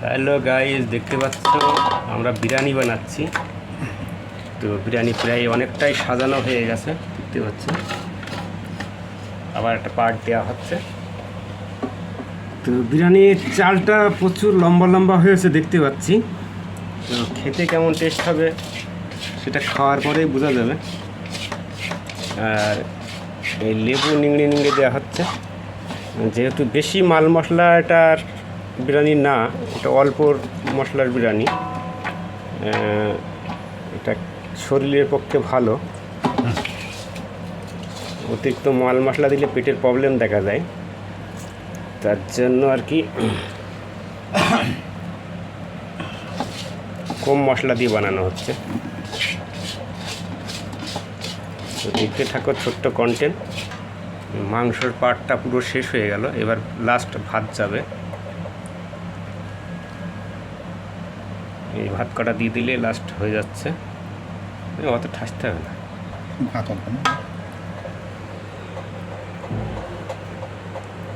Hello guys, দেখতে পাচ্ছ আমরা বিরিয়ানি বানাচ্ছি। তো বিরিয়ানি প্রায় অনেকটাই সাজানো হয়ে গেছে, দেখতে পাচ্ছ। আবার একটা পার্ট দেওয়া হচ্ছে। তো বিরিয়ানির চালটা প্রচুর লম্বা লম্বা হয়েছে দেখতে পাচ্ছি। তো খেতে কেমন টেস্ট হবে সেটা খাওয়ার পরেই বোঝা যাবে। আর এই লেবু নিংড়ে নিংড়ে দেওয়া হচ্ছে, যেহেতু বেশি মাল মশলা এটার বিরিয়ানি না, এটা অল্প মশলার বিরিয়ানি। এটা শরীরের পক্ষে ভালো। অতিরিক্ত মাল মশলা দিলে পেটের প্রবলেম দেখা যায়, তার জন্য আর কি কম মশলা দিয়ে বানানো হচ্ছে। তো দেখতে থাকো ছোট্ট কন্টেন্ট। মাংসের পার্টটা পুরো শেষ হয়ে গেল, এবার লাস্ট ভাত যাবে। এই ভাত কটা দিয়ে দিলে লাস্ট হয়ে যাচ্ছে, অত ঠাসতে হবে না।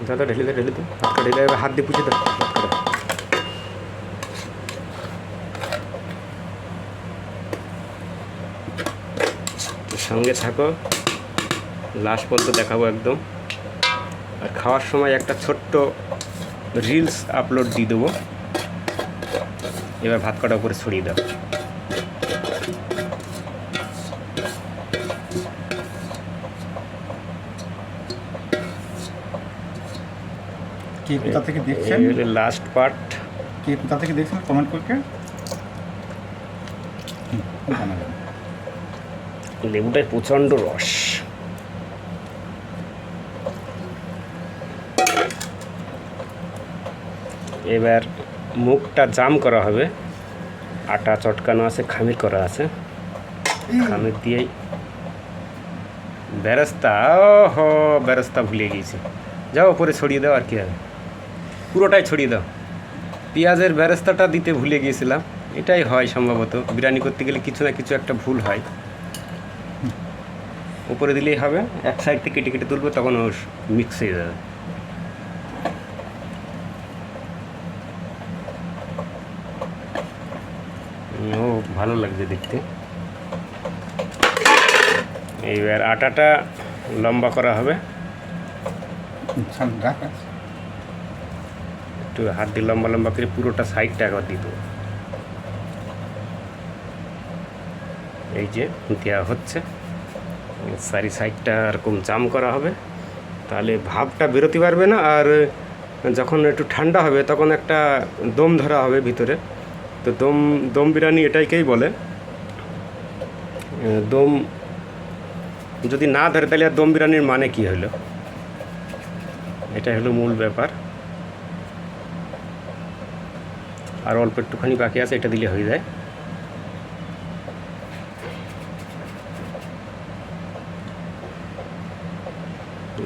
দাদা ঢেলে দে, ঢেলে দে, ভাতটা ঢেলে এবার হাত দিয়ে পুষে দাও ভাতটা। সঙ্গে থাকো, লাস্ট পর্যন্ত দেখাবো একদম। আর খাওয়ার সময় একটা ছোট্ট রিলস আপলোড দিয়ে দেবো। এবার ভাত কটা উপরে ছড়িয়ে দাও। কে কোথা থেকে দেখছেন? Last part. কে কোথা থেকে দেখছেন কমেন্ট করকে জানাবেন। লেবুটায় প্রচণ্ড রস। এবার মুখটা জাম করা হবে। আটা চটকানো আছে, খামির করা আছে। খামির দিয়েই বেরেস্তা, ওহো বেরেস্তা ভুলে গিয়েছি। যাও উপরে ছড়িয়ে দাও, আর কি হবে, পুরোটাই ছড়িয়ে দাও। পেঁয়াজের বেরেস্তাটা দিতে ভুলে গিয়েছিলাম। এটাই হয় সম্ভবত, বিরিয়ানি করতে গেলে কিছু না কিছু একটা ভুল হয়। উপরে দিলেই হবে, এক সাইড থেকে কেটে কেটে তুলবো, তখন ও মিক্স হয়ে যাবে। ও ভালো লাগছে দেখতে। এইবার আটাটা লম্বা করা হবে, একটু হাত দিয়ে লম্বা লম্বা করে পুরোটা সাইডটা একবার দিয়ে দেবো। এই যে দেওয়া হচ্ছে, চারি সাইডটা এরকম জাম করা হবে, তাহলে ভাবটা বেরোতে পারবে না। আর যখন একটু ঠান্ডা হবে তখন একটা দম ধরা হবে ভিতরে। তো দম বিরিয়ানি এটাইকেই বলে। দম যদি না ধরে তাহলে আর দম বিরিয়ানির মানে কি হলো, এটাই হলো মূল ব্যাপার। আর অল্প একটুখানি বাকি আছে, এটা দিলে হয়ে যায়।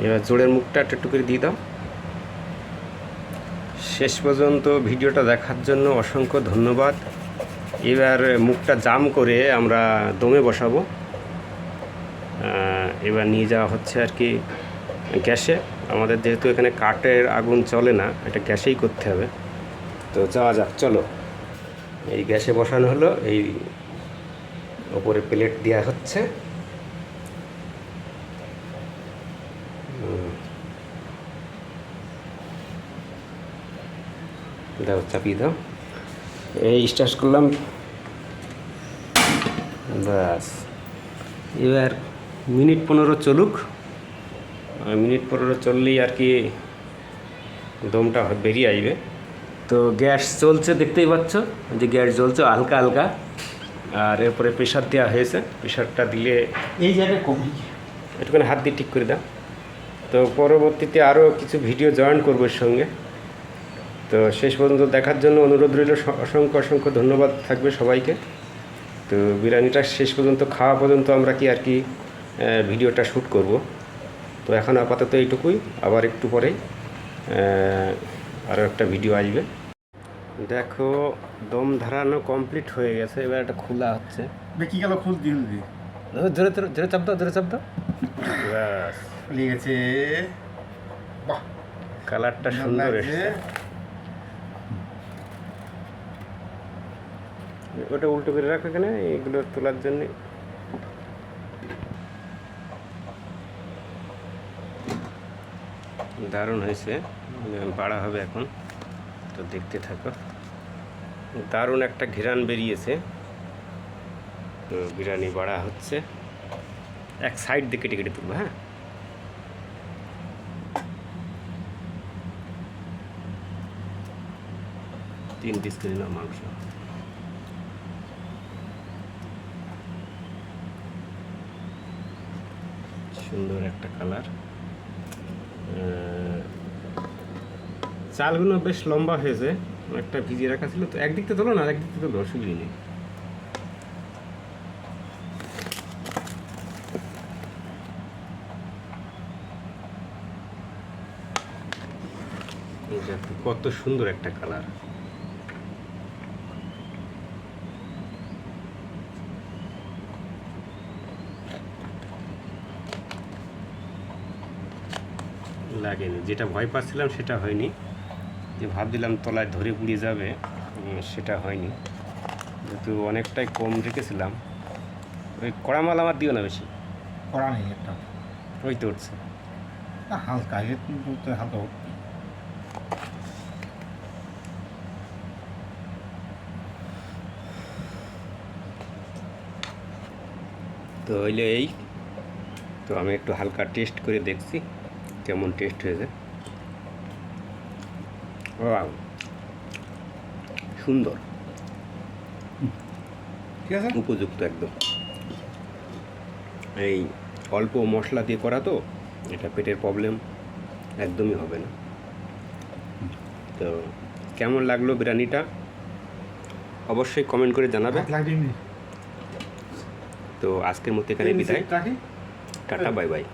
এবার জোড়ের মুখটা একটু করে দিয়ে দাও। শেষ পর্যন্ত ভিডিওটা দেখার জন্য অসংখ্য ধন্যবাদ। এবার মুখটা জাম করে আমরা দমে বসাবো। এবার নিয়ে যাওয়া হচ্ছে আর কি গ্যাসে। আমাদের যেহেতু এখানে কাঠের আগুন চলে না, এটা গ্যাসেই করতে হবে। তো যাওয়া যাক, চলো। এই গ্যাসে বসানো হলো, এই ওপরে প্লেট দেওয়া হচ্ছে। দাও, চাপিয়ে দাও। এই স্টার্ট করলাম, ব্যাস। এবার মিনিট 15 চলুক। মিনিট 15 চললেই আর কি দমটা বেরিয়ে আসবে। তো গ্যাস চলছে, দেখতেই পাচ্ছ যে গ্যাস জ্বলছে হালকা হালকা। আর এরপরে প্রেশার দেওয়া হয়েছে। প্রেশারটা দিলে এই জায়গায় কমই একটুখানি হাত দিয়ে ঠিক করে দাও। তো পরবর্তীতে আরও কিছু ভিডিও জয়েন করবো এর সঙ্গে। তো শেষ পর্যন্ত দেখার জন্য অনুরোধ রইল, অসংখ্য অসংখ্য ধন্যবাদ থাকবে সবাইকে। তো বিরিয়ানিটা শেষ পর্যন্ত খাওয়া পর্যন্ত আমরা কি আর কি ভিডিওটা শ্যুট করব। তো এখন আপাতত এইটুকুই, আবার একটু পরেই আরও একটা ভিডিও আসবে। দেখো দম ধরানো কমপ্লিট হয়ে গেছে, এবার এটা খোলা হচ্ছে। কি গেল? খুল দিল দি ধরে ধরে ধরে চাপ দাও, ধরে চাপ দাও, ব্যাস খুলে গেছে। বাহ, কালারটা সুন্দর এসেছে। ওটা উল্টো করে রাখো এখানে, এগুলো তোলার জন্য। দারুণ হয়েছে, বাড়া হবে এখন, তো দেখতে থাকো। দারুণ একটা ঘেরান বেরিয়েছে, তো বিরিয়ানি বাড়া হচ্ছে। এক সাইড দিয়ে কেটে কেটে তুলবো। হ্যাঁ, 3 পিস করে নাও মাংস। সুন্দর একটা কালার। চালগুলো বেশ লম্বা হয়েছে, একটা ভিজিয়ে রাখা ছিল, তো একদিক থেকে তোলো না, একদিক থেকে তোলো, অসুবিধা নেই। কত সুন্দর একটা কালার। লাগেনি, যেটা ভয় পাচ্ছিলাম সেটা হয়নি, যে ভাবছিলাম তলায় ধরে পুড়িয়ে যাবে, সেটা হয়নি। যেহেতু অনেকটাই কম রেখেছিলাম। ওই কড়া মাল আমার দিও না বেশি, করা নেই একটা, ওই তো উঠছে। না হালকা এর বলতে হালকা হোক। তো হইলে এই, তো আমি একটু হালকা টেস্ট করে দেখছি কেমন টেস্ট হয়েছে। ওয়াও, সুন্দর, ঠিক আছে। উপযুক্ত একদম। এই অল্প মশলা দিয়ে করা তো, এটা পেটের প্রবলেম একদমই হবে না। তো কেমন লাগলো বিরিয়ানিটা অবশ্যই কমেন্ট করে জানাবে। লাগবে এমনি। তো আজকের মতো এখানে বিদায়, রাখি। Tata, bye bye.